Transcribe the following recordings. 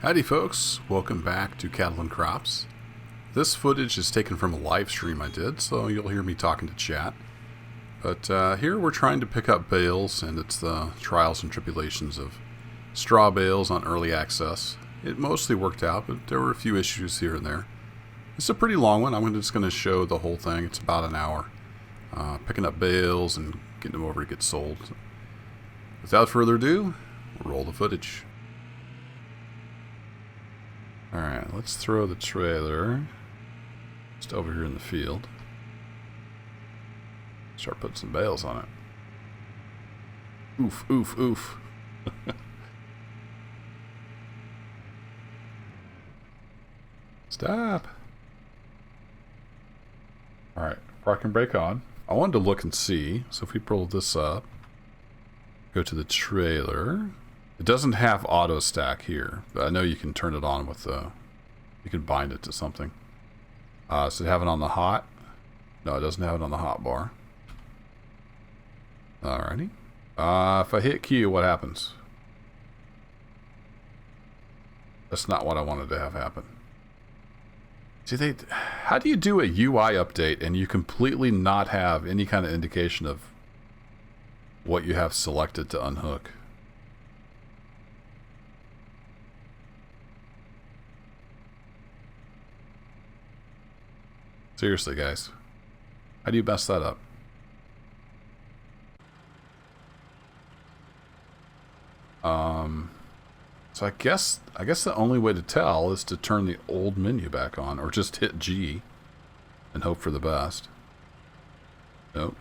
Howdy folks, welcome back to Cattle and Crops. This footage is taken from a live stream I did, so you'll hear me talking to chat. But here we're trying to pick up bales, and it's the trials and tribulations of straw bales on early access. It mostly worked out, but there were a few issues here and there. It's a pretty long one. I'm just going to show the whole thing. It's about an hour. Picking up bales and getting them over to get sold. Without further ado, we'll roll the footage. Alright, let's throw the trailer just over here in the field. Start putting some bales on it. Oof, oof, oof. Stop. Alright, parking brake on. I wanted to look and see, so if we pull this up, go to the trailer. It doesn't have auto stack here, but I know you can turn it on with you can bind it to something. Does it have it on the hot? No, it doesn't have it on the hot bar. Alrighty. If I hit Q, what happens? That's not what I wanted to have happen. See, how do you do a UI update and you completely not have any kind of indication of what you have selected to unhook? Seriously, guys. How do you mess that up? So I guess the only way to tell is to turn the old menu back on, or just hit G and hope for the best. Nope.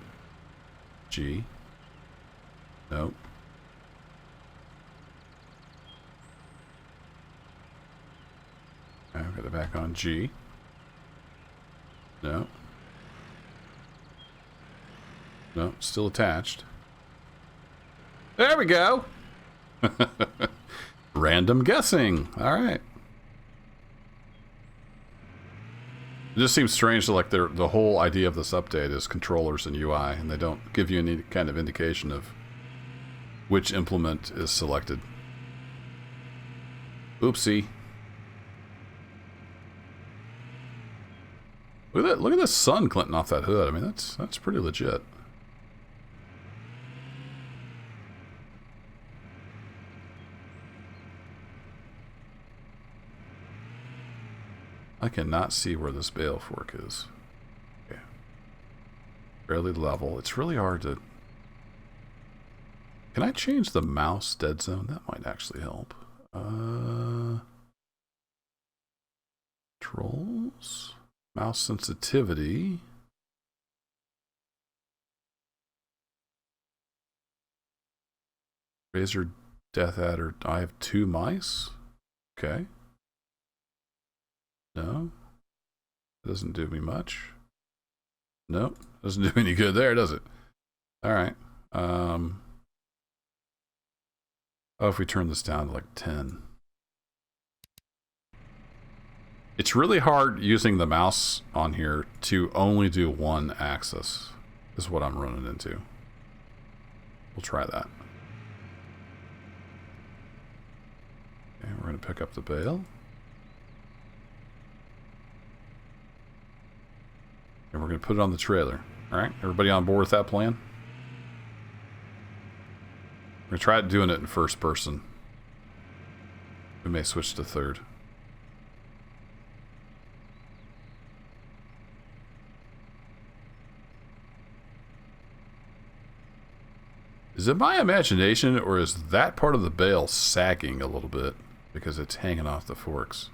G. Nope. Okay, I've got it back on G. No. No, still attached. There we go! Random guessing. Alright. It just seems strange that, like, the whole idea of this update is controllers and UI, and they don't give you any kind of indication of which implement is selected. Oopsie. Look at that! Look at the sun glinting off that hood. I mean, that's pretty legit. I cannot see where this bale fork is. Okay. Fairly level. It's really hard to... Can I change the mouse dead zone? That might actually help. Controls. Mouse sensitivity. Razor Death Adder. I have 2 mice. Okay. No. It doesn't do me much. Nope. Doesn't do any good there, does it? Alright. Oh, if we turn this down to like 10. It's really hard using the mouse on here to only do one axis, is what I'm running into. We'll try that. Okay, we're going to pick up the bale. And we're going to put it on the trailer. Alright, everybody on board with that plan? We're going to try doing it in first person. We may switch to third. Is it my imagination, or is that part of the bale sagging a little bit because it's hanging off the forks?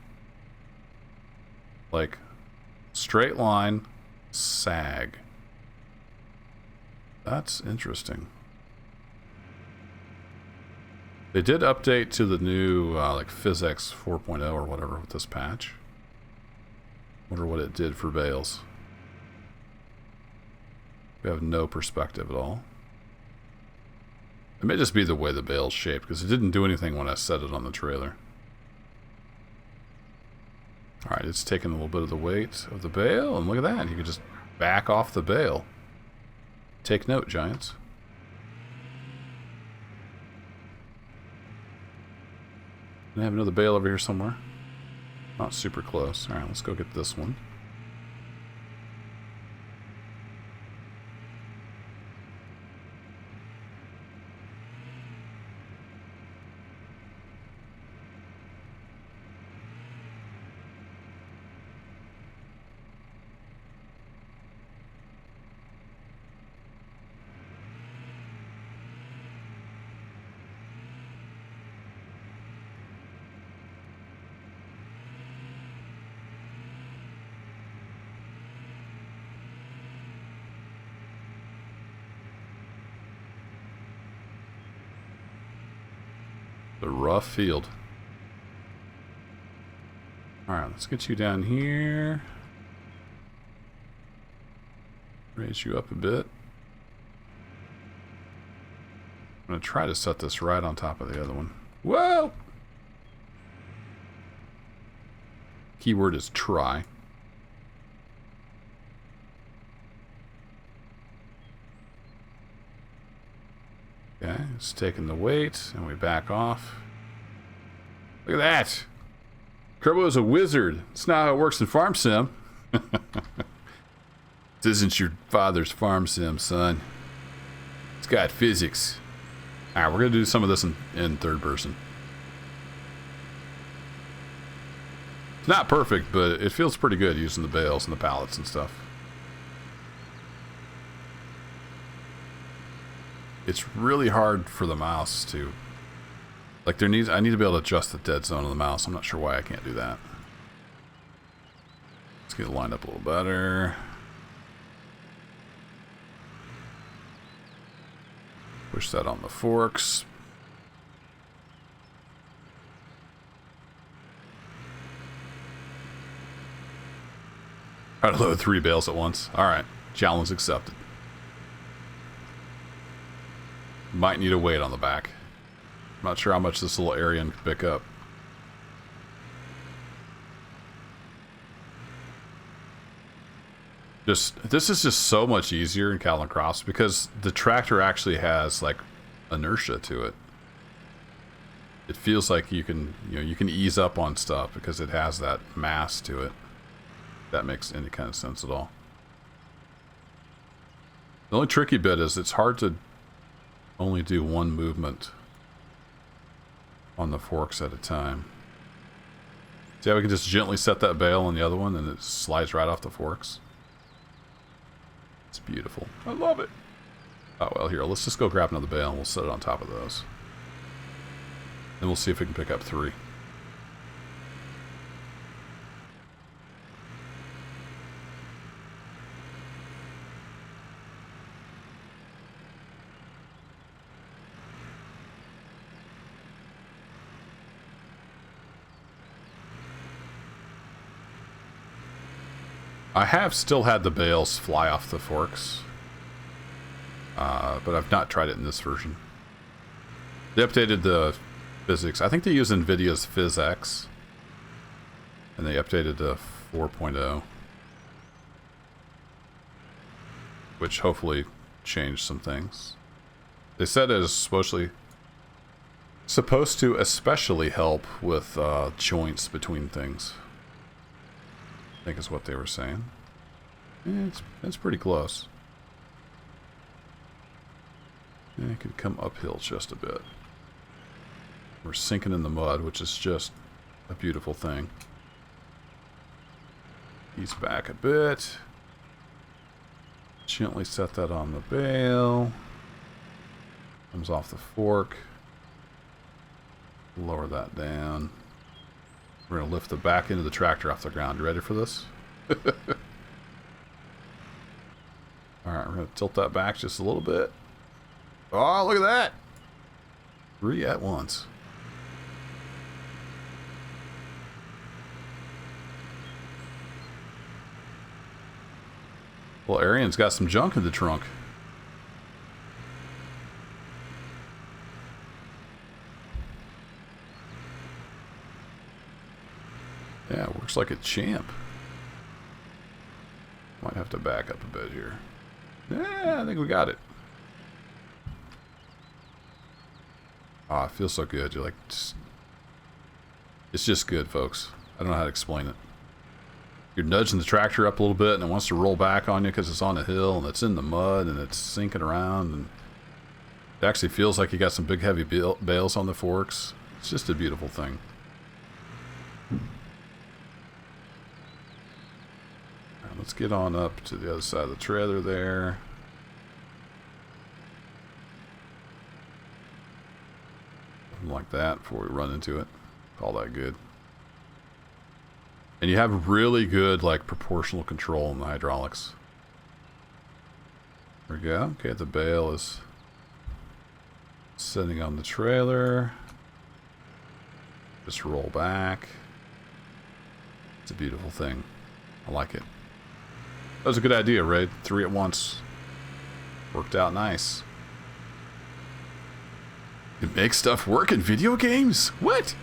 Like, straight line, sag. That's interesting. They did update to the new, like, PhysX 4.0 or whatever with this patch. Wonder what it did for bales. We have no perspective at all. It may just be the way the bale's shaped, because it didn't do anything when I set it on the trailer. Alright, it's taking a little bit of the weight of the bale, and look at that, you can just back off the bale. Take note, Giants. I have another bale over here somewhere. Not super close. Alright, let's go get this one. The rough field. Alright, let's get you down here. Raise you up a bit. I'm going to try to set this right on top of the other one. Whoa! Keyword is try. Okay, it's taking the weight, and we back off. Look at that! Kerbo is a wizard. It's not how it works in Farm Sim. This isn't your father's Farm Sim, son. It's got physics. Alright, we're going to do some of this in third person. It's not perfect, but it feels pretty good using the bales and the pallets and stuff. It's really hard for the mouse to... Like, I need to be able to adjust the dead zone of the mouse. I'm not sure why I can't do that. Let's get it lined up a little better. Push that on the forks. Try to load 3 bales at once. Alright, challenge accepted. Might need a weight on the back. I'm not sure how much this little area can pick up. This is just so much easier in Cattle'n Crops because the tractor actually has like inertia to it. It feels like you can ease up on stuff because it has that mass to it. If that makes any kind of sense at all. The only tricky bit is it's hard to only do one movement on the forks at a time. See how we can just gently set that bale on the other one and it slides right off the forks? It's beautiful. I love it. Oh, well, here, let's just go grab another bale and we'll set it on top of those. Then we'll see if we can pick up 3. I have still had the bales fly off the forks, but I've not tried it in this version. They updated the physics. I think they use NVIDIA's PhysX, and they updated to 4.0, which hopefully changed some things. They said it is supposed to especially help with joints between things. I think is what they were saying. Yeah, it's pretty close. Yeah, it could come uphill just a bit. We're sinking in the mud, which is just a beautiful thing. Ease back a bit. Gently set that on the bale. Comes off the fork. Lower that down. We're going to lift the back end of the tractor off the ground. You ready for this? Alright, we're going to tilt that back just a little bit. Oh, look at that! 3 at once. Well, Arian's got some junk in the trunk. Yeah, works like a champ. Might have to back up a bit here. Yeah, I think we got it. Ah, it feels so good. You're like, just It's just good, folks. I don't know how to explain it. You're nudging the tractor up a little bit and it wants to roll back on you because it's on a hill and it's in the mud and it's sinking around, and it actually feels like you got some big heavy bales on the forks. It's just a beautiful thing. All right, let's get on up to the other side of the trailer there. Something like that before we run into it. All that good. And you have really good, like, proportional control in the hydraulics. There we go. Okay, the bale is sitting on the trailer. Just roll back. It's a beautiful thing. I like it. That was a good idea, Raid. 3 at once. Worked out nice. It makes stuff work in video games? What?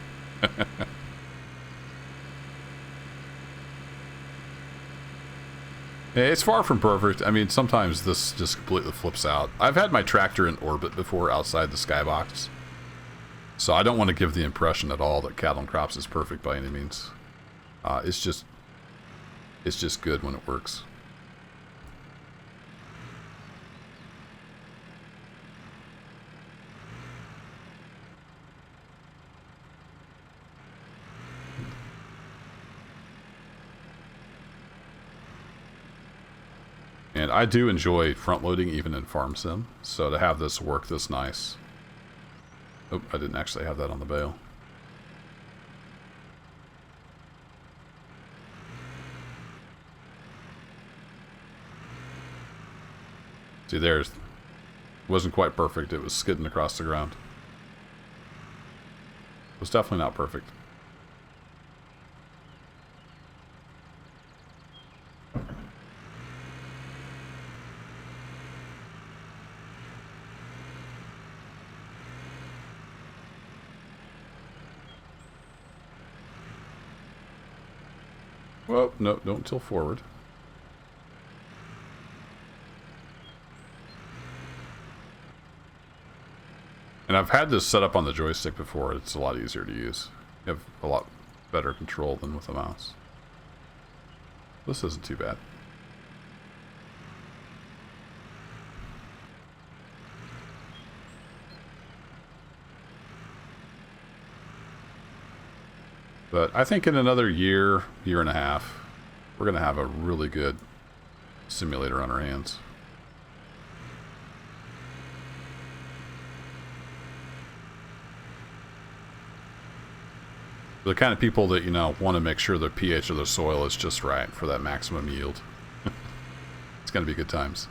It's far from perfect. I mean, sometimes this just completely flips out. I've had my tractor in orbit before outside the skybox, so I don't want to give the impression at all that Cattle and Crops is perfect by any means. It's just good when it works. And I do enjoy front loading even in Farm Sim, so to have this work this nice. Oh, I didn't actually have that on the bale. See, there's... wasn't quite perfect. It was skidding across the ground. It was definitely not perfect. Well, no, don't tilt forward. And I've had this set up on the joystick before. It's a lot easier to use. You have a lot better control than with the mouse. This isn't too bad. But I think in another year, year and a half, we're going to have a really good simulator on our hands. The kind of people that, you know, want to make sure the pH of their soil is just right for that maximum yield. It's going to be good times.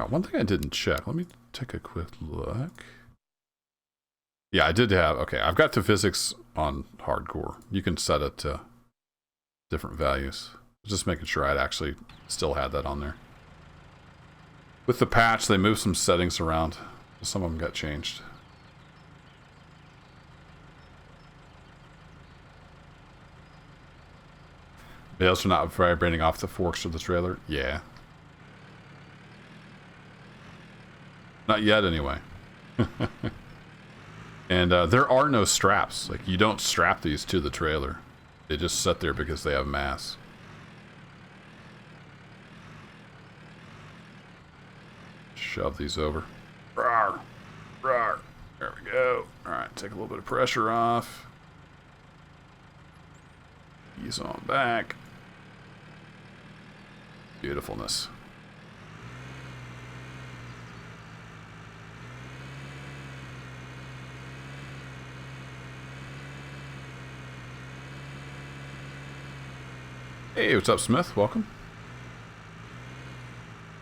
One thing I didn't check. Let me take a quick look. Yeah, I did have... Okay, I've got the physics on hardcore. You can set it to different values. Just making sure I'd actually still had that on there. With the patch, they moved some settings around. Some of them got changed. Bales are not vibrating off the forks of the trailer? Yeah. Not yet, anyway. And there are no straps. Like, you don't strap these to the trailer. They just sit there because they have mass. Shove these over. Rawr! Rawr! There we go. Alright, take a little bit of pressure off. Ease on back. Beautifulness. Hey, what's up, Smith? Welcome.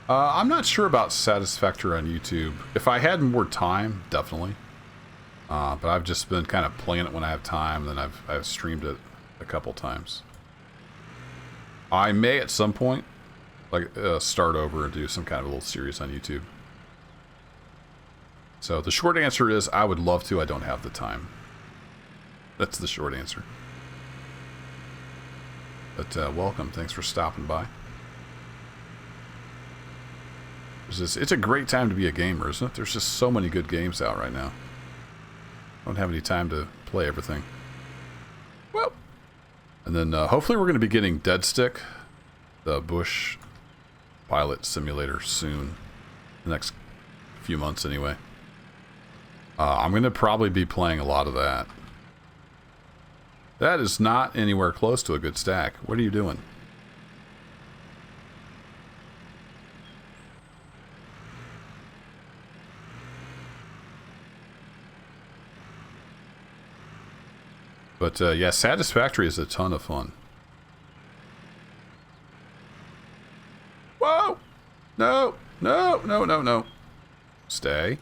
I'm not sure about Satisfactory on YouTube. If I had more time, definitely. But I've just been kind of playing it when I have time, and then I've streamed it a couple times. I may at some point, like, start over and do some kind of a little series on YouTube. So the short answer is I would love to. I don't have the time. That's the short answer. But welcome. Thanks for stopping by. It's a great time to be a gamer, isn't it? There's just so many good games out right now. I don't have any time to play everything. Well, and then hopefully we're going to be getting Dead Stick, the bush pilot simulator, soon. The next few months, anyway. I'm going to probably be playing a lot of that. That is not anywhere close to a good stack. What are you doing? But yeah, Satisfactory is a ton of fun. Whoa! No! No! No! No! No! Stay.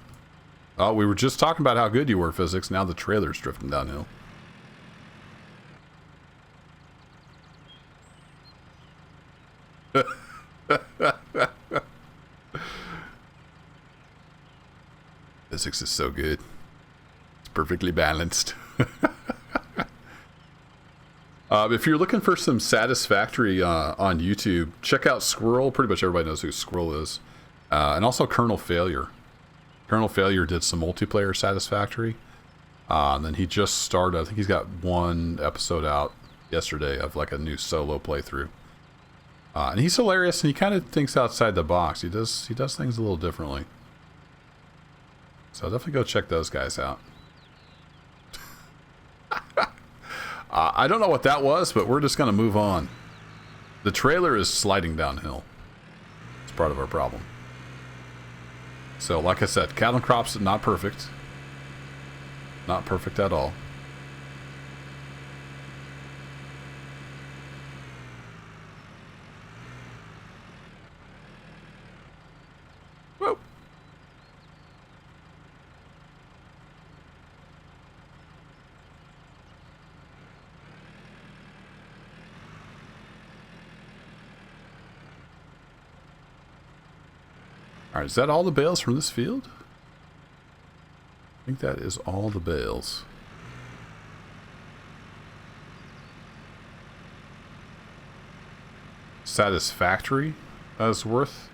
Oh, we were just talking about how good you were, physics. Now the trailer's drifting downhill. Physics is so good. It's perfectly balanced. If you're looking for some Satisfactory on YouTube, check out Squirrel. Pretty much everybody knows who Squirrel is. And also Colonel Failure. Colonel Failure did some multiplayer Satisfactory. And then he just started, I think he's got one episode out yesterday of like a new solo playthrough. And he's hilarious, and he kind of thinks outside the box. He does things a little differently. So definitely go check those guys out. I don't know what that was, but we're just going to move on. The trailer is sliding downhill. It's part of our problem. So, like I said, cattle and crops not perfect. Not perfect at all. Whoa. Alright, is that all the bales from this field? I think that is all the bales. Satisfactory as worth.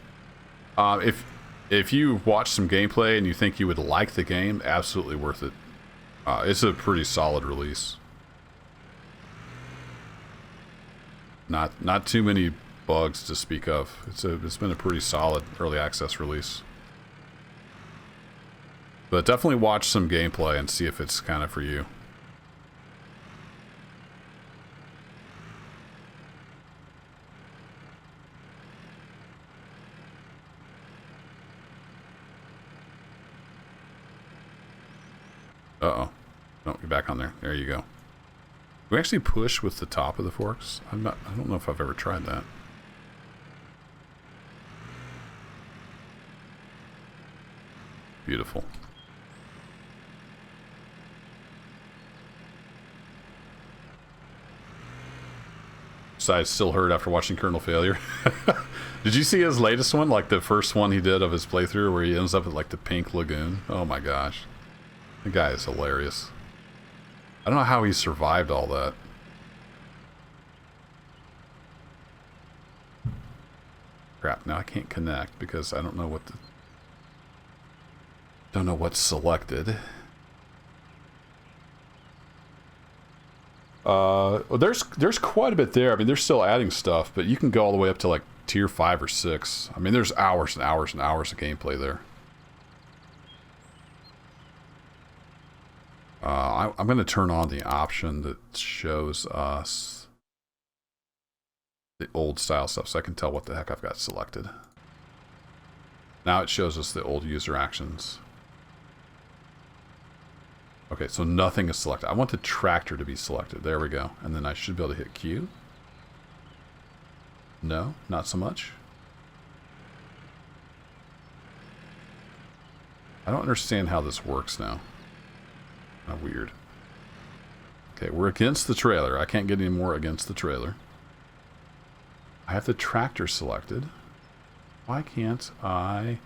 If you watch some gameplay and you think you would like the game, absolutely worth it. It's a pretty solid release. Not too many bugs to speak of. It's been a pretty solid early access release. But definitely watch some gameplay and see if it's kind of for you. Uh-oh. No, get back on there. There you go. Do we actually push with the top of the forks? I don't know if I've ever tried that. Beautiful. Side still hurt after watching Colonel Failure. Did you see his latest one? Like the first one he did of his playthrough where he ends up at like the Pink Lagoon? Oh my gosh. The guy is hilarious. I don't know how he survived all that. Crap, now I can't connect because I don't know what the... Don't know what's selected. Well, there's quite a bit there. I mean, they're still adding stuff, but you can go all the way up to like tier 5 or 6. I mean, there's hours and hours and hours of gameplay there. I'm going to turn on the option that shows us the old style stuff so I can tell what the heck I've got selected. Now it shows us the old user actions. Okay, so nothing is selected. I want the tractor to be selected. There we go. And then I should be able to hit Q. No, not so much. I don't understand how this works now. Kind of weird. Okay, we're against the trailer. I can't get any more against the trailer. I have the tractor selected. Why can't I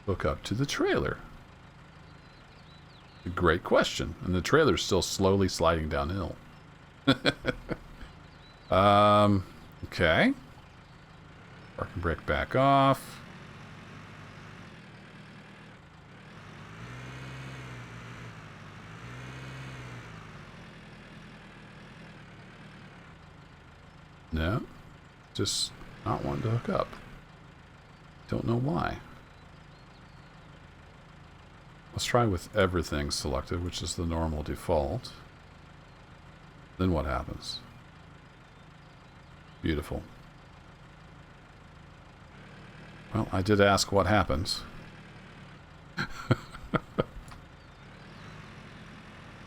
hook up to the trailer? A great question. And the trailer's still slowly sliding downhill. Okay. Parking brake back off. No. Just not wanting to hook up. Don't know why. Let's try with everything selected, which is the normal default. Then what happens? Beautiful. Well, I did ask what happens.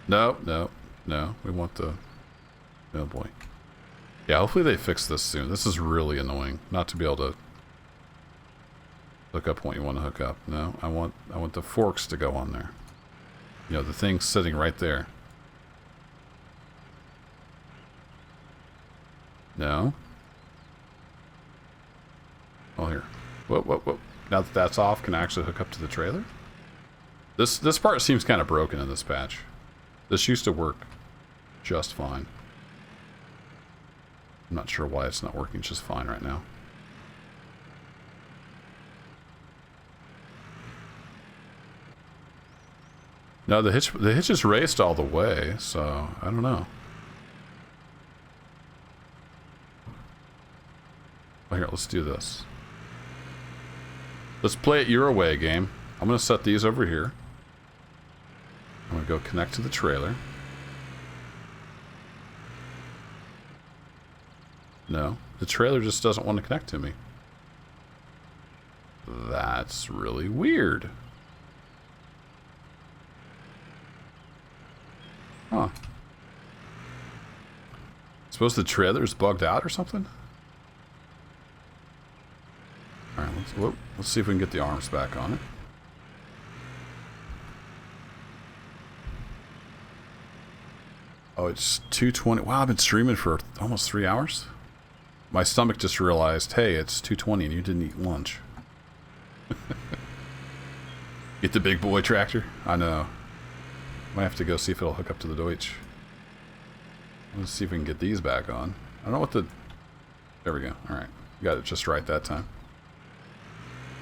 No, no, no. We want the... Oh boy. Yeah, hopefully they fix this soon. This is really annoying. Not to be able to hook up what you want to hook up. No, I want the forks to go on there. You know, the thing sitting right there. No. Oh, here. Whoa. Now that that's off, can I actually hook up to the trailer? This part seems kind of broken in this patch. This used to work just fine. I'm not sure why it's not working just fine right now. No, the hitch is raced all the way, so I don't know. Oh, here, let's do this. Let's play it your way, game. I'm going to set these over here. I'm going to go connect to the trailer. No, the trailer just doesn't want to connect to me. That's really weird. Huh. Suppose the trailer's bugged out or something? Alright, let's see if we can get the arms back on it. Oh, it's 2:20. Wow, I've been streaming for almost 3 hours. My stomach just realized, hey, it's 2:20 and you didn't eat lunch. Get the big boy tractor? I know. Might have to go see if it'll hook up to the Deutsch. Let's see if we can get these back on. I don't know what the... There we go. Alright. Got it just right that time.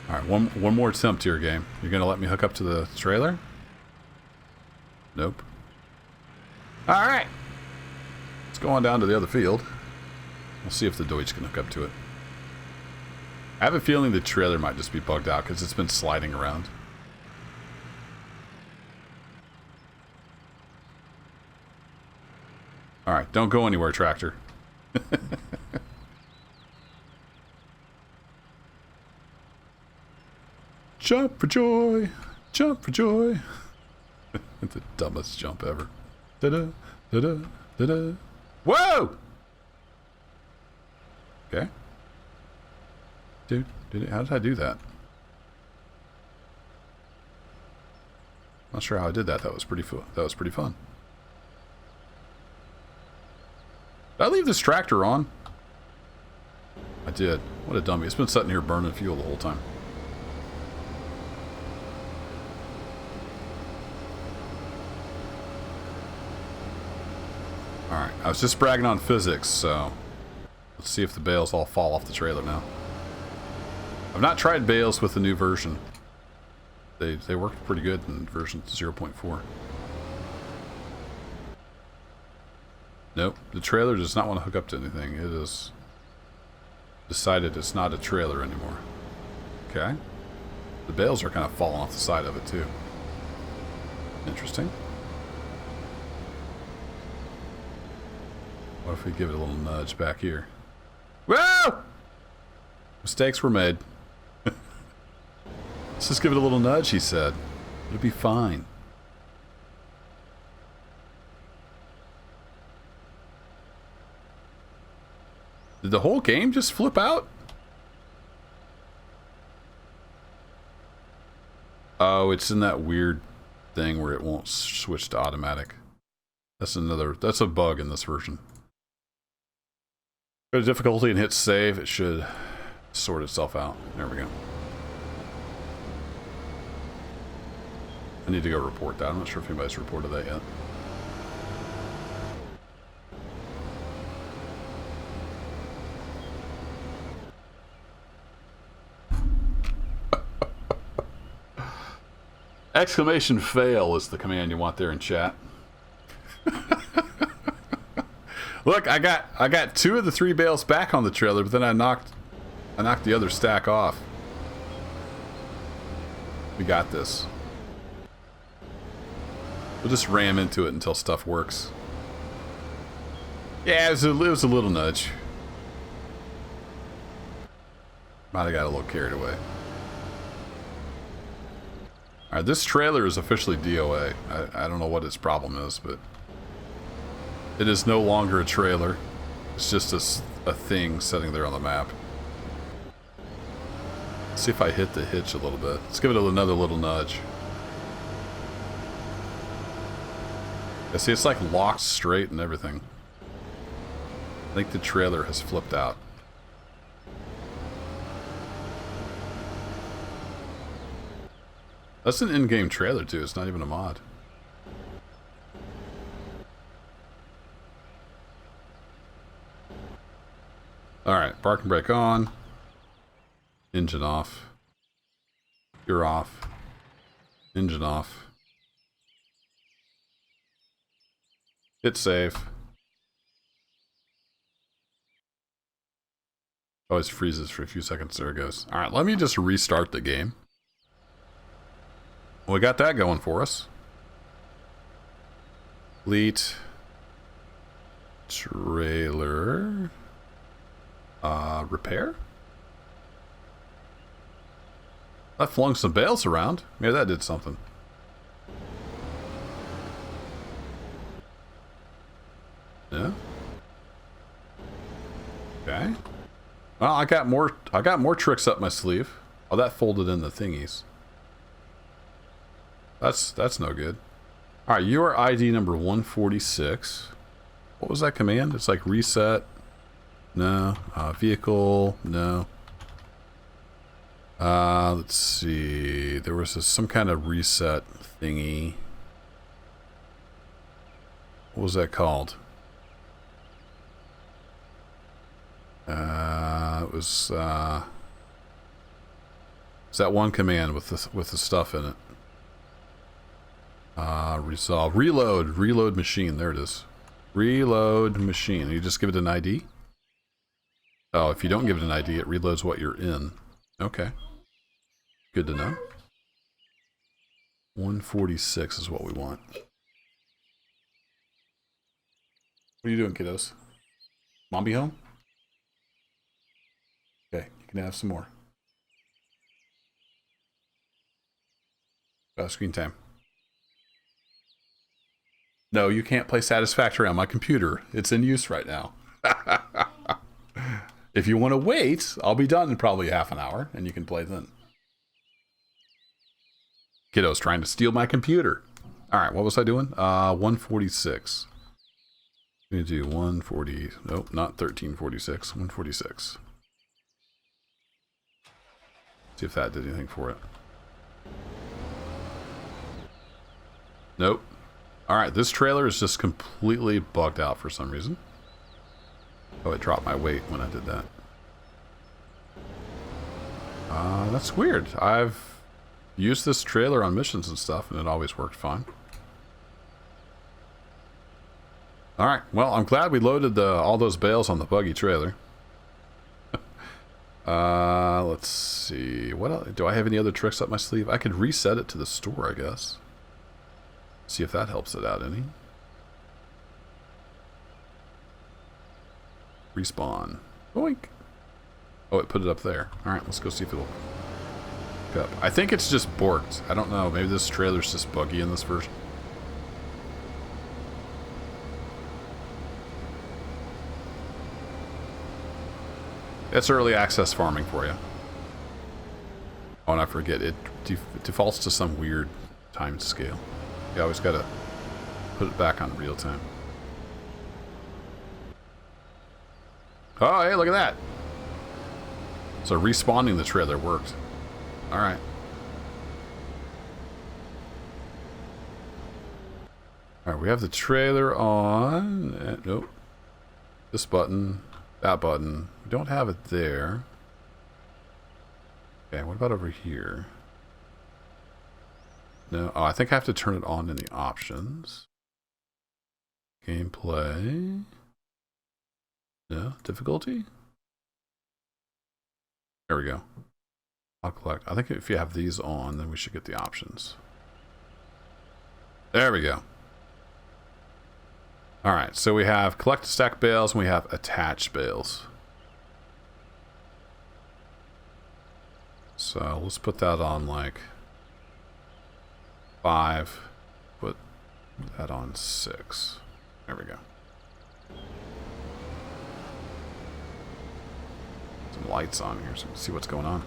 Alright, one more attempt here, game. You're going to let me hook up to the trailer? Nope. Alright. Let's go on down to the other field. We'll see if the Deutsch can hook up to it. I have a feeling the trailer might just be bugged out because it's been sliding around. Alright, don't go anywhere, tractor. Jump for joy! Jump for joy! The dumbest jump ever. Da-da, da-da, da-da. Whoa! Okay. Dude, how did I do that? Not sure how I did that. That was pretty fun. Did I leave this tractor on? I did. What a dummy. It's been sitting here burning fuel the whole time. Alright, I was just bragging on physics, so let's see if the bales all fall off the trailer now. I've not tried bales with the new version. They worked pretty good in version 0.4. Nope, the trailer does not want to hook up to anything. It has decided it's not a trailer anymore. Okay. The bales are kind of falling off the side of it too. Interesting. What if we give it a little nudge back here? Whoa! Mistakes were made. Let's just give it a little nudge, he said. It'll be fine. Did the whole game just flip out? Oh, it's in that weird thing where it won't switch to automatic. That's a bug in this version. Go to difficulty and hit save. It should sort itself out. There we go. I need to go report that. I'm not sure if anybody's reported that yet. Exclamation fail is the command you want there in chat. Look, I got 2 of the 3 bales back on the trailer, but then I knocked the other stack off. We got this. We'll just ram into it until stuff works. Yeah, it was a little nudge. Might have got a little carried away. Alright, this trailer is officially DOA. I don't know what its problem is, but it is no longer a trailer. It's just a thing sitting there on the map. Let's see if I hit the hitch a little bit. Let's give it another little nudge. Yeah, see, it's like locked straight and everything. I think the trailer has flipped out. That's an in-game trailer too, it's not even a mod. Alright, parking brake on. Engine off. You're off. Engine off. Hit save. Always freezes for a few seconds, there it goes. Alright, let me just restart the game. We got that going for us. Fleet trailer repair. That flung some bales around. Maybe that did something. Yeah. Okay. Well, I got more tricks up my sleeve. Oh, that folded in the thingies. That's no good. Alright, your ID number 146. What was that command? It's like reset. No. Vehicle. No. Let's see. There was some kind of reset thingy. What was that called? It was it's that one command with the stuff in it. Resolve. Reload machine. There it is. Reload machine. You just give it an ID? Oh, if you don't give it an ID, it reloads what you're in. Okay. Good to know. 146 is what we want. What are you doing, kiddos? Mom be home? Okay, you can have some more. Screen time. No, you can't play Satisfactory on my computer. It's in use right now. If you want to wait, I'll be done in probably half an hour, and you can play then. Kiddo's trying to steal my computer. Alright, what was I doing? 146. I'm going to do 140... Nope, not 1346. 146. See if that did anything for it. Nope. Alright, this trailer is just completely bugged out for some reason. Oh, it dropped my weight when I did that. That's weird. I've used this trailer on missions and stuff, and it always worked fine. Alright, well, I'm glad we loaded all those bales on the buggy trailer. Let's see. What else? Do I have any other tricks up my sleeve? I could reset it to the store, I guess. See if that helps it out any. Respawn. Boink. Oh, it put it up there. Alright, let's go see if it'll pick up. I think it's just borked. I don't know. Maybe this trailer's just buggy in this version. It's early access farming for you. Oh, and I forget, it defaults to some weird time scale. You always gotta put it back on real time. Oh, hey, look at that! So respawning the trailer worked. Alright. Alright, we have the trailer on. Nope. This button. That button. We don't have it there. Okay, what about over here? No. Oh, I think I have to turn it on in the options. Gameplay. No. Difficulty? There we go. I'll collect. I think if you have these on, then we should get the options. There we go. Alright, so we have collect stack bales and we have attach bales. So let's put that on like 5. Put that on 6. There we go. Some lights on here so we can see what's going on.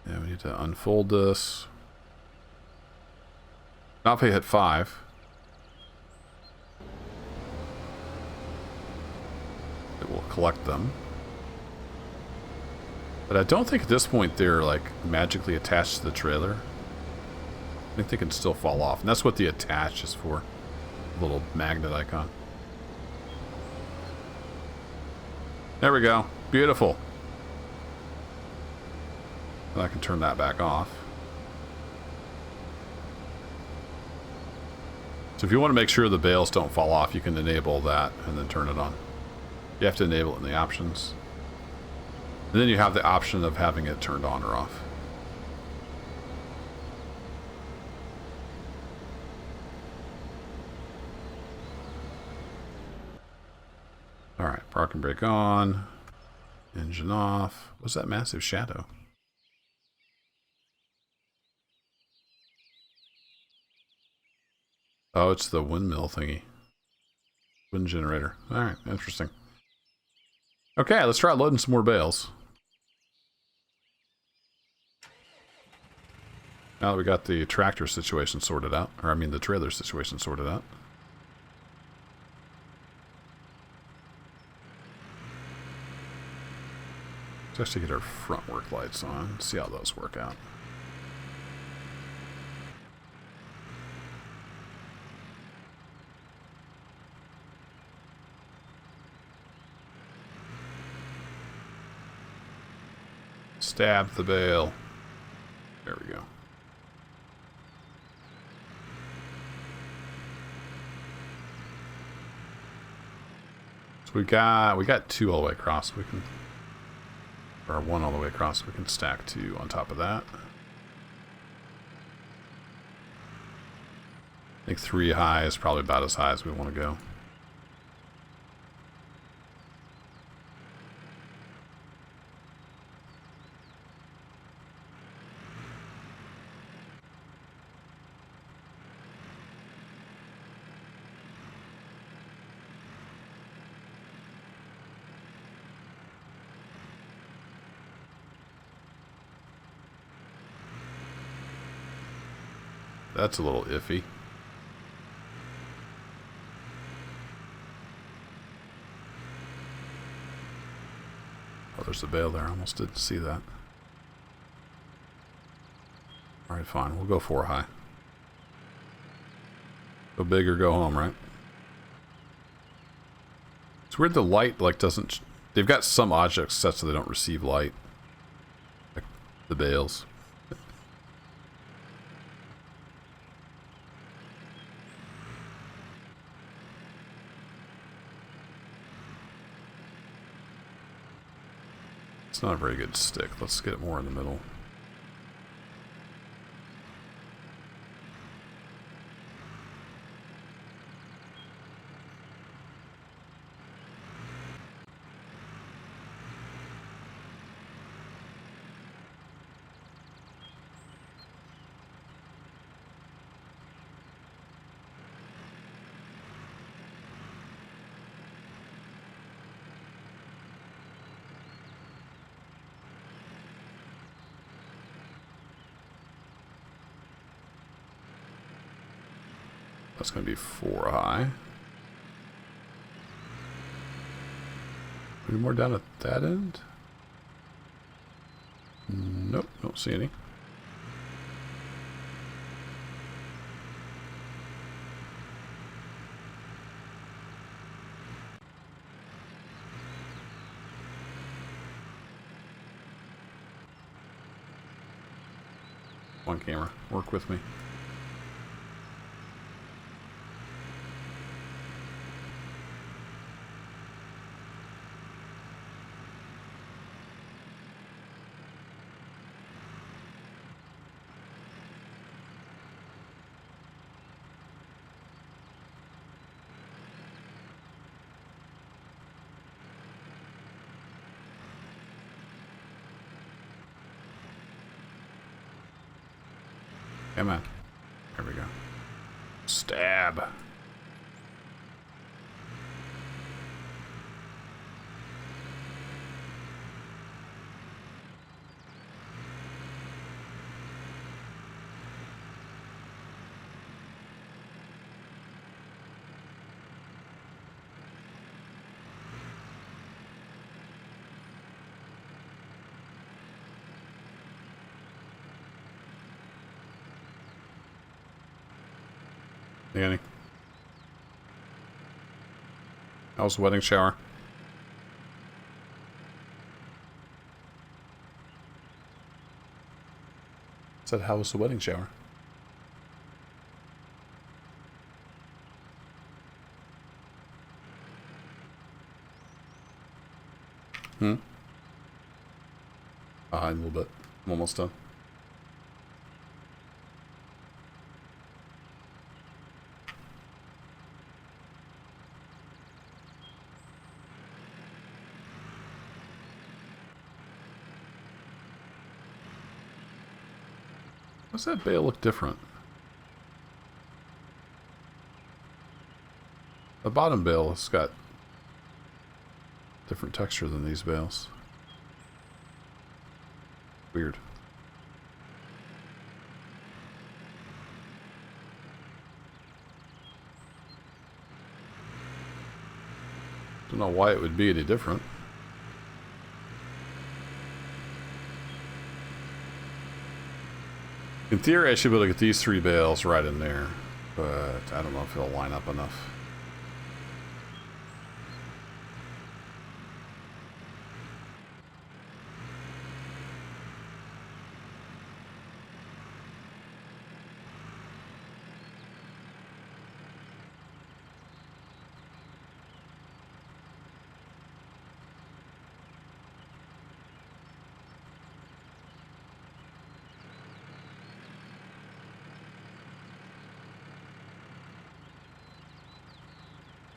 Yeah, we need to unfold this. Now if I hit 5. It will collect them. But I don't think at this point they're like magically attached to the trailer. I think they can still fall off. And that's what the attach is for. A little magnet icon. There we go. Beautiful. And I can turn that back off. So if you want to make sure the bales don't fall off, you can enable that and then turn it on. You have to enable it in the options. And then you have the option of having it turned on or off. Alright, park and brake on. Engine off. What's that massive shadow? Oh, it's the windmill thingy. Wind generator. Alright, interesting. Okay, let's try loading some more bales. Now that we got the tractor situation sorted out. Or I mean the trailer situation sorted out. Let's actually get our front work lights on. See how those work out. Stab the bale. There we go. So we got 2 all the way across. We can, or 1 all the way across. We can stack 2 on top of that. I think 3 high is probably about as high as we want to go. That's a little iffy. Oh, there's a bale there. I almost didn't see that. Alright, fine. We'll go 4 high. Go big or go home, right? It's weird the light, like, doesn't... They've got some objects set so they don't receive light. Like the bales. It's not a very good stick. Let's get it more in the middle. That's going to be 4 high. Any more down at that end? Nope, don't see any. One camera. Work with me. Come on. There we go. Stab. Annie. How was the wedding shower? Said, how was the wedding shower? Behind a little bit. I'm almost done. What's that bale look different? The bottom bale has got different texture than these bales. Weird. Don't know why it would be any different. In theory, I should be able to get these 3 bales right in there, but I don't know if it'll line up enough.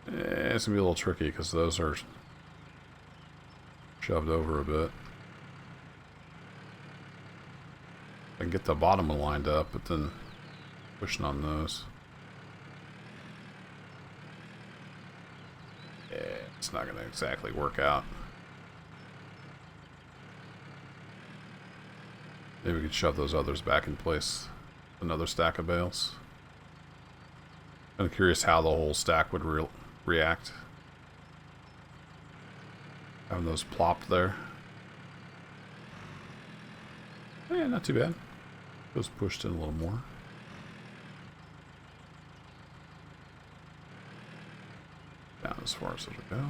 It's gonna be a little tricky because those are shoved over a bit. I can get the bottom one lined up, but then pushing on those. Yeah, it's not gonna exactly work out. Maybe we could shove those others back in place. Another stack of bales. I'm curious how the whole stack would react. Having those plopped there. Yeah, not too bad. Those pushed in a little more. Down as far as it'll go.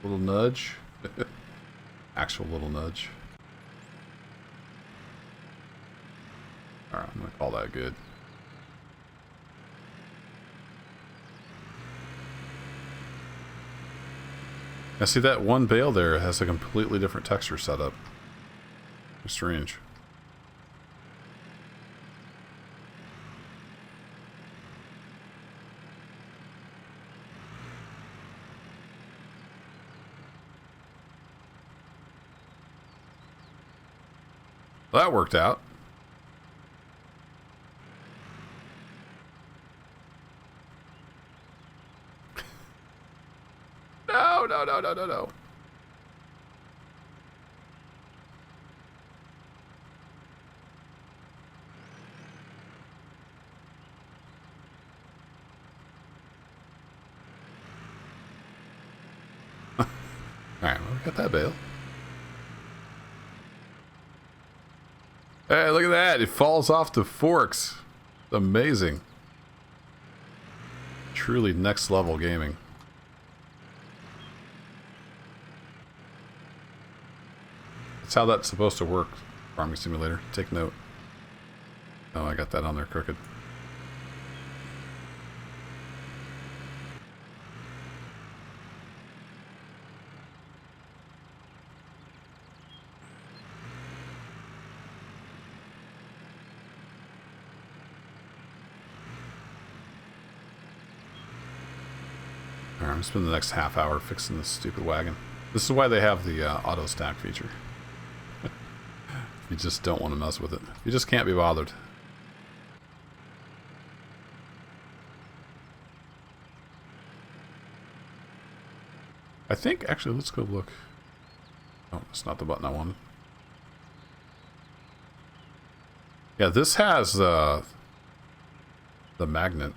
Little nudge. Actual little nudge. Alright, I'm gonna call that good. Now see that one bale there has a completely different texture setup. Strange. Well, that worked out. No. Alright, well, we got that bale. Hey, look at that. It falls off the forks. Amazing. Truly next level gaming. That's how that's supposed to work, Farming Simulator. Take note. Oh, I got that on there crooked. Alright, I'm gonna spend the next half hour fixing this stupid wagon. This is why they have the auto stack feature. You just don't want to mess with it. You just can't be bothered. I think, actually, let's go look. Oh, that's not the button I wanted. Yeah, this has the magnet.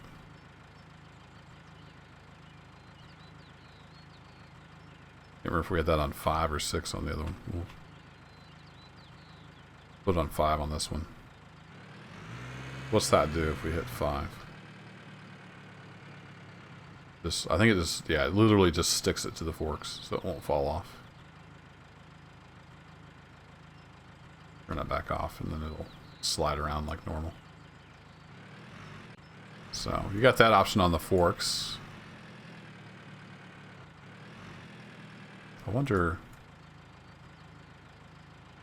Can't remember if we had that on 5 or 6 on the other one. We'll put it on 5 on this one. What's that do if we hit 5? I think it just, yeah, it literally just sticks it to the forks so it won't fall off. Turn that back off and then it'll slide around like normal. So you got that option on the forks. I wonder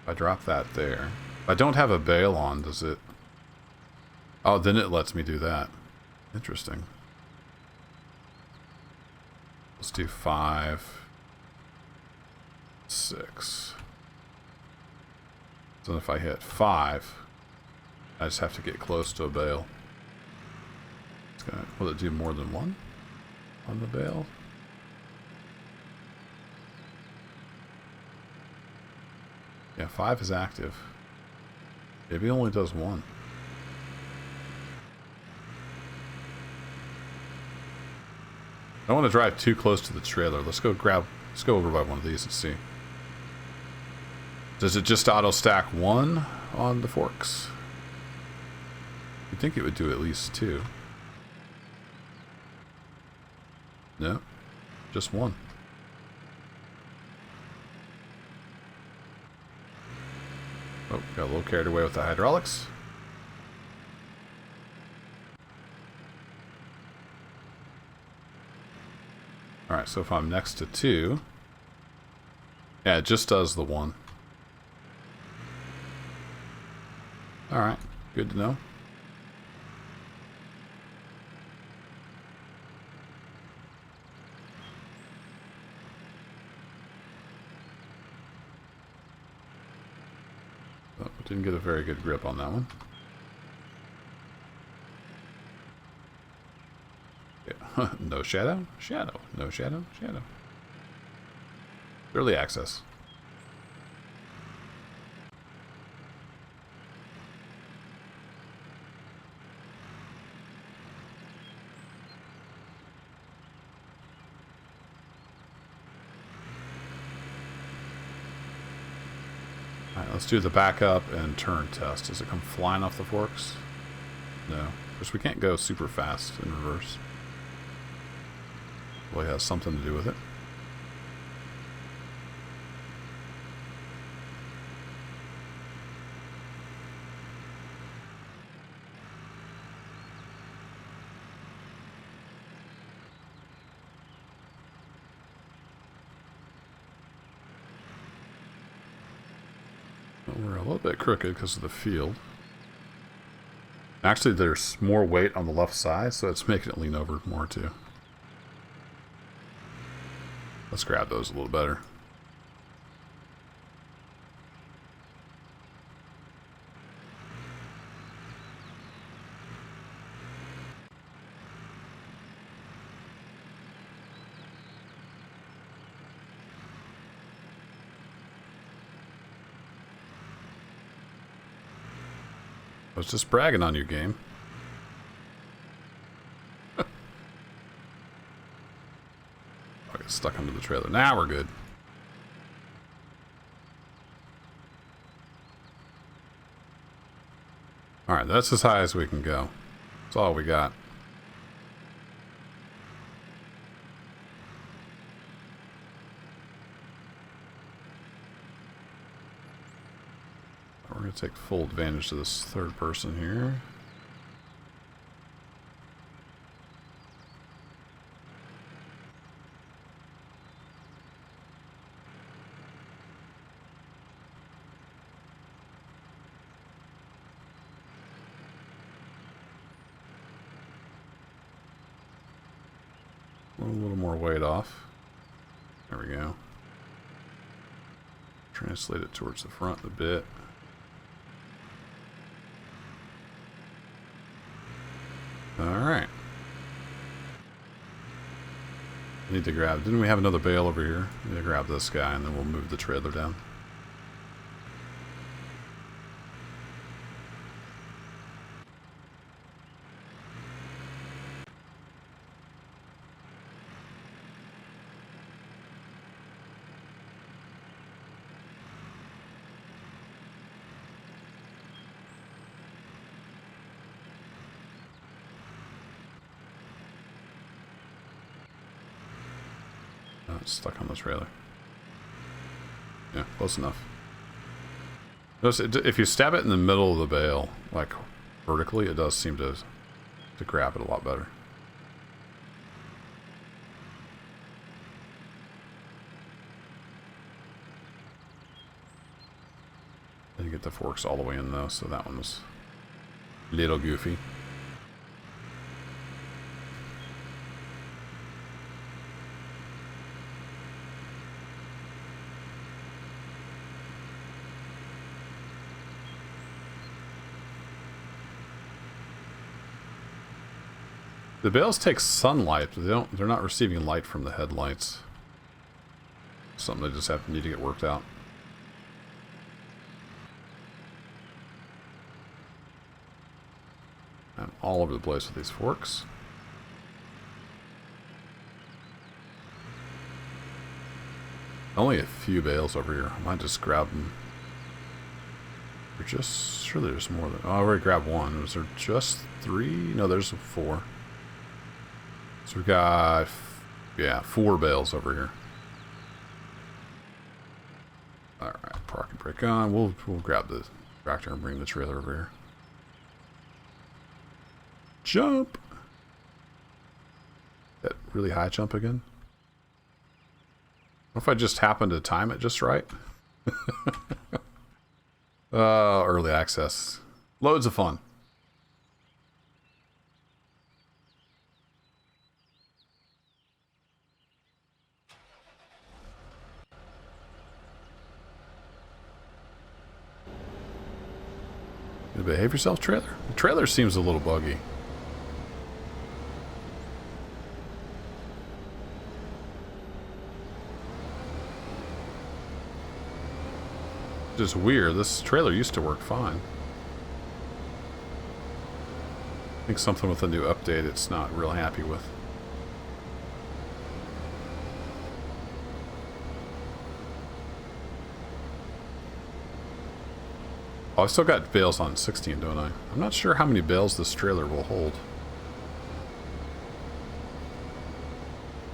if I drop that there. If I don't have a bale on, does it? Oh, then it lets me do that. Interesting. Let's do 5, 6. So if I hit 5, I just have to get close to a bale. Will it do more than one on the bale? Yeah, 5 is active. Maybe it only does 1. I don't want to drive too close to the trailer. Let's go over by one of these and see. Does it just auto stack 1 on the forks? You'd think it would do at least 2. No, just 1. Oh, got a little carried away with the hydraulics. Alright, so if I'm next to 2, yeah, it just does the 1. Alright, good to know. Oh, didn't get a very good grip on that one. Yeah. No shadow, shadow, no shadow, shadow. Early access. Alright, let's do the backup and turn test. Does it come flying off the forks? No. Of course, we can't go super fast in reverse. Well, it has something to do with it. Well, we're a little bit crooked because of the field. Actually, there's more weight on the left side, so it's making it lean over more too. Let's grab those a little better. I was just bragging on you, game. I got stuck under the trailer. Now we're good. Alright, that's as high as we can go. That's all we got. We're going to take full advantage of this third person here. A little more weight off. There we go. Translate it towards the front a bit. Alright. Need to grab... Didn't we have another bale over here? Need to grab this guy and then we'll move the trailer down. It's stuck on the trailer. Yeah, close enough. Notice if you stab it in the middle of the bale, like vertically, it does seem to grab it a lot better. You get the forks all the way in though, so that one was a little goofy. The bales take sunlight, but they're not receiving light from the headlights. Something they just need to get worked out. I'm all over the place with these forks. Only a few bales over here. I might just grab them. They're just... Surely there's more than... Oh, I already grabbed one. Was there just 3? No, there's 4. So we've got... Yeah, 4 bales over here. Alright, park and brake on. We'll grab the tractor and bring the trailer over here. Jump! That really high jump again? What if I just happen to time it just right? Early access. Loads of fun. You behave yourself, trailer? The trailer seems a little buggy. Just weird. This trailer used to work fine. I think something with a new update it's not real happy with. Oh, I've still got bales on 16, don't I? I'm not sure how many bales this trailer will hold.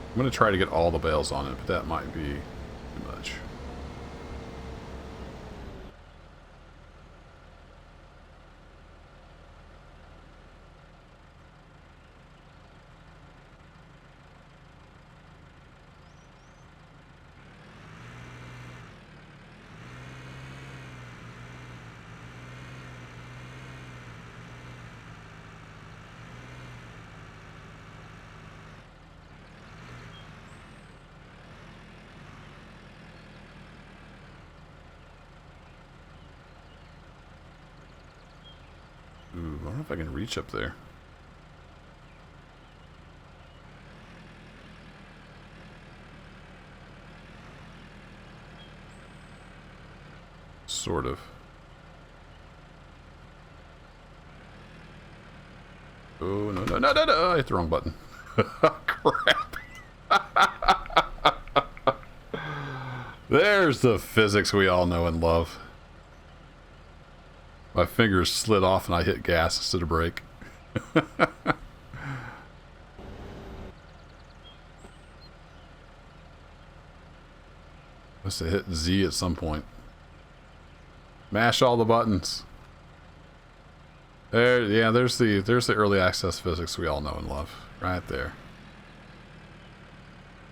I'm going to try to get all the bales on it, but that might be too much. Ooh, I don't know if I can reach up there. Sort of. Oh, no, no, no, no, no! I hit the wrong button. Crap. There's the physics we all know and love. My fingers slid off and I hit gas instead of brake. Must have hit Z at some point. Mash all the buttons. There, yeah, there's the early access physics we all know and love. Right there.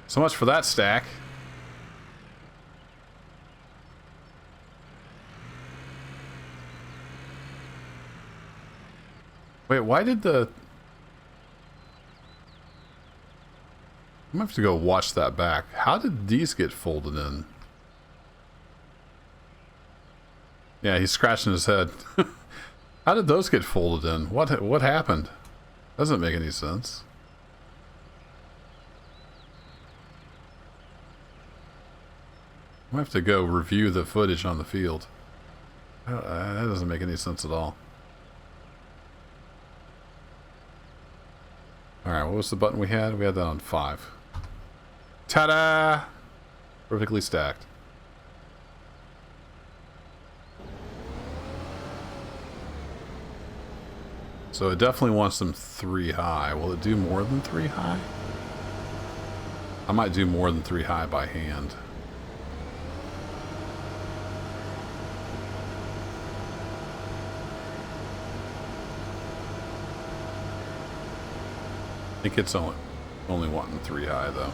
So much for that stack. Wait, why did the... I'm gonna have to go watch that back. How did these get folded in? Yeah, he's scratching his head. How did those get folded in? What happened? Doesn't make any sense. I have to go review the footage on the field. That doesn't make any sense at all. Alright, what was the button we had? We had that on 5. Ta-da! Perfectly stacked. So it definitely wants them 3 high. Will it do more than 3 high? I might do more than 3 high by hand. I think it's only wanting 3 high though.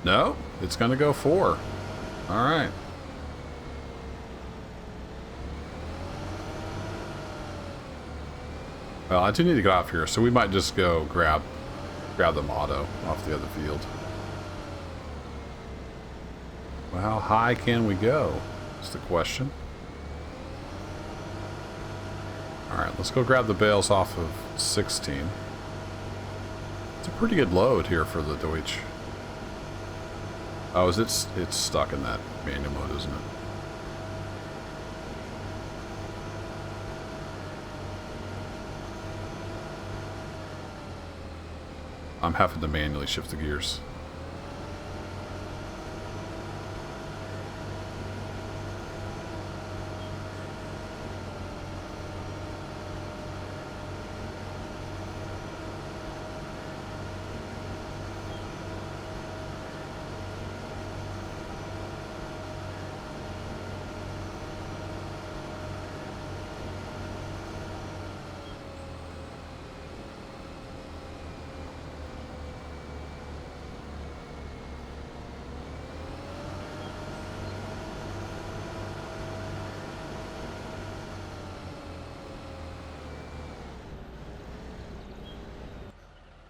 No, it's gonna go 4. Alright. Well, I do need to go out here, so we might just go grab the motto off the other field. Well, how high can we go? That's the question. Alright, let's go grab the bales off of 16. It's a pretty good load here for the Deutsch. Oh, it's stuck in that manual mode, isn't it? I'm having to manually shift the gears.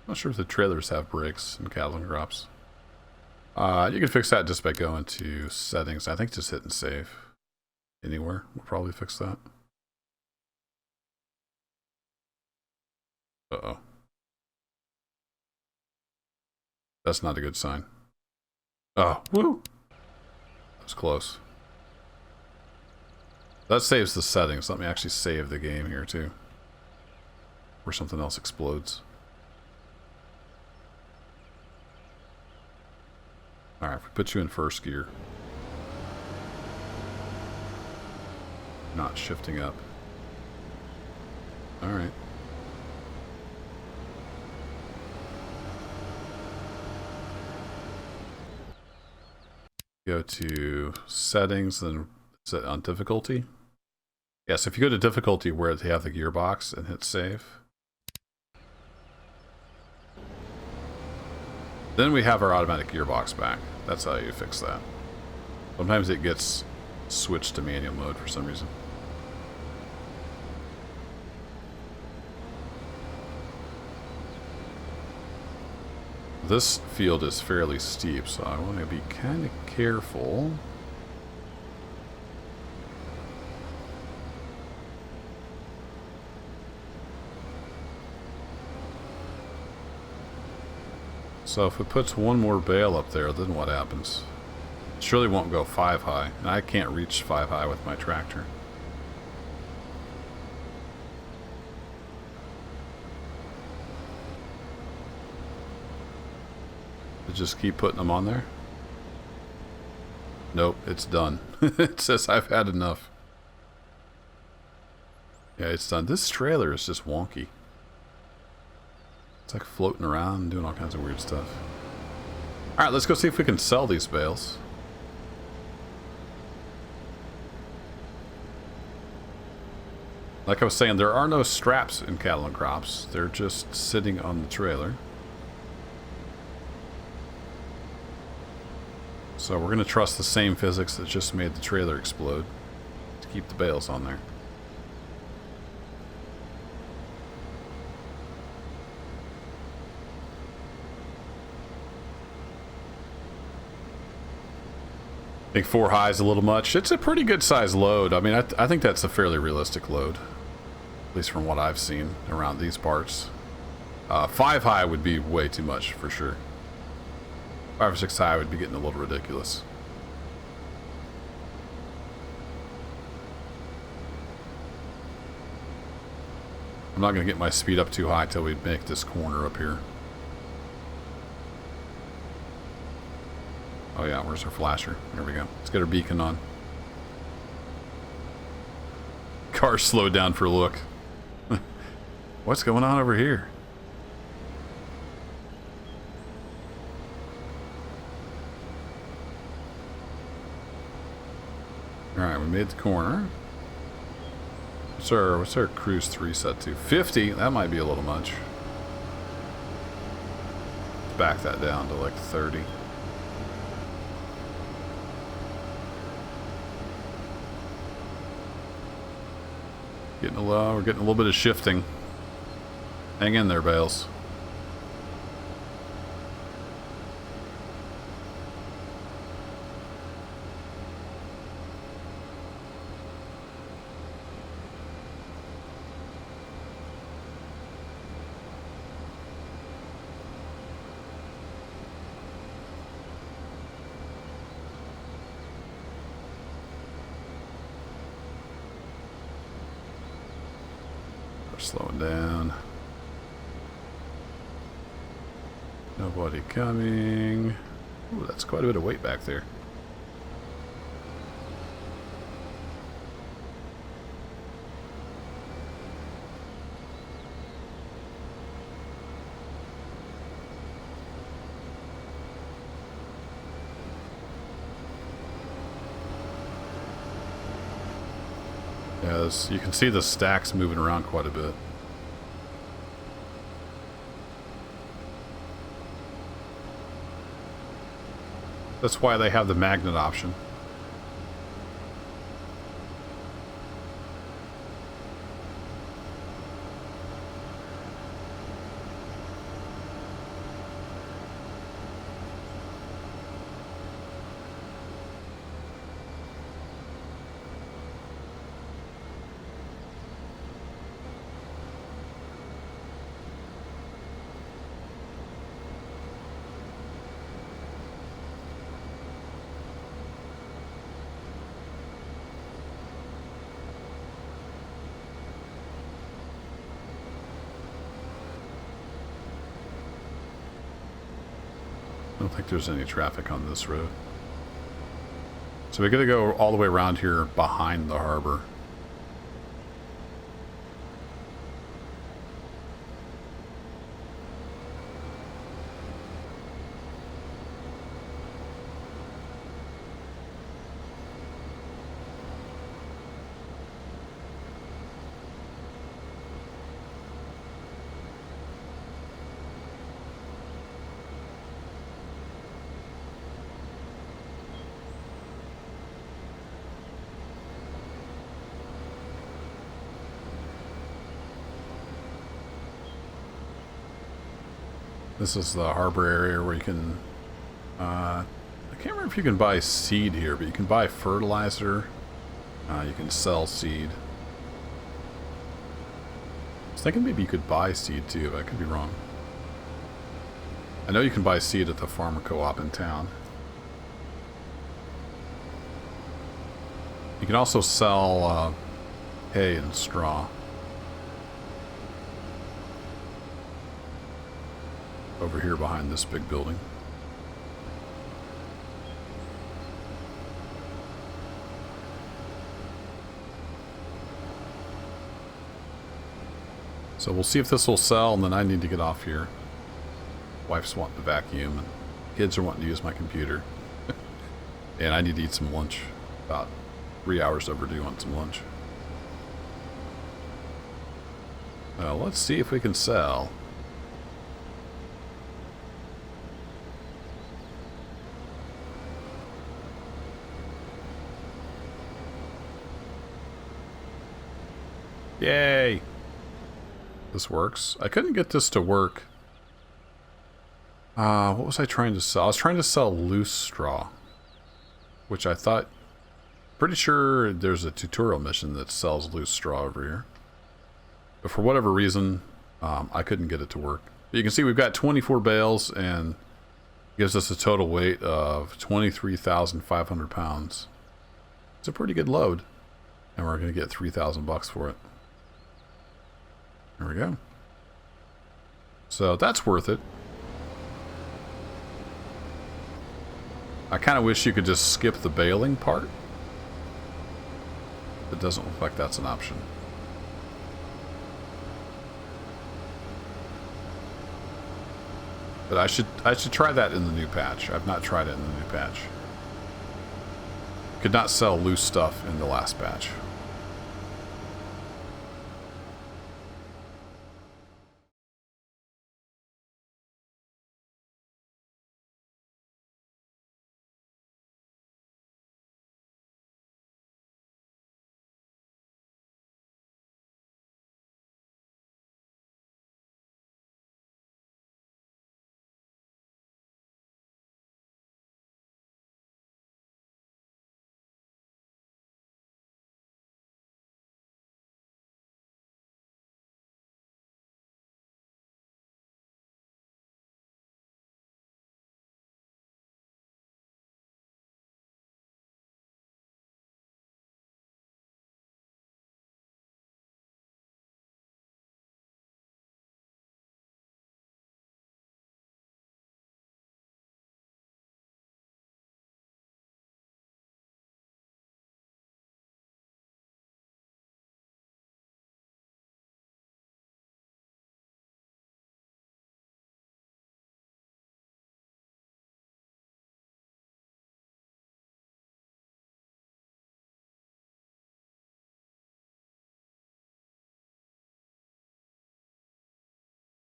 Not sure if the trailers have brakes in Cattling Crops. You can fix that just by going to settings. I think just hitting save. Anywhere will probably fix that. Uh-oh. That's not a good sign. Oh, woo! That was close. That saves the settings. Let me actually save the game here too. Or something else explodes. Alright, if we put you in first gear. Not shifting up. Alright. Go to settings, then set on difficulty. Yes, if you go to difficulty where they have the gearbox and hit save. Then we have our automatic gearbox back. That's how you fix that. Sometimes it gets switched to manual mode for some reason. This field is fairly steep, so I want to be kind of careful. So if it puts one more bale up there, then what happens? It surely won't go 5 high, and I can't reach 5 high with my tractor. Just keep putting them on there? Nope, it's done. It says I've had enough. Yeah, it's done. This trailer is just wonky. It's like floating around and doing all kinds of weird stuff. Alright, let's go see if we can sell these bales. Like I was saying, there are no straps in cattle and crops. They're just sitting on the trailer. So we're going to trust the same physics that just made the trailer explode to keep the bales on there. I think 4 high is a little much. It's a pretty good size load. I mean, I think that's a fairly realistic load, at least from what I've seen around these parts. 5 high would be way too much for sure. 5 or 6 high would be getting a little ridiculous. I'm not going to get my speed up too high till we make this corner up here. Oh yeah, where's our flasher? There we go. Let's get our beacon on. Car slowed down for a look. What's going on over here? Alright, we made the corner. What's our cruise 3 set to? 50? That might be a little much. Let's back that down to like 30. Getting low, we're getting a little bit of shifting. Hang in there, bales. Slowing down. Nobody coming. Ooh, that's quite a bit of weight back there. As you can see, the stacks moving around quite a bit. That's why they have the magnet option. I don't think there's any traffic on this road. So we got to go all the way around here behind the harbor. This is the harbor area where you can, I can't remember if you can buy seed here, but you can buy fertilizer. You can sell seed. I was thinking maybe you could buy seed too, but I could be wrong. I know you can buy seed at the farmer co-op in town. You can also sell hay and straw. Over here behind this big building. So we'll see if this will sell, and then I need to get off here. Wife's wanting to vacuum, and kids are wanting to use my computer. And I need to eat some lunch. About 3 hours overdue on some lunch. Let's see if we can sell. Yay! This works. I couldn't get this to work. What was I trying to sell? I was trying to sell loose straw, which I thought... Pretty sure there's a tutorial mission that sells loose straw over here. But for whatever reason, I couldn't get it to work. But you can see we've got 24 bales and gives us a total weight of 23,500 pounds. It's a pretty good load. And we're going to get 3,000 bucks for it. There we go. So that's worth it. I kind of wish you could just skip the baling part. It doesn't look like that's an option. But I should try that in the new patch. I've not tried it in the new patch. Could not sell loose stuff in the last patch.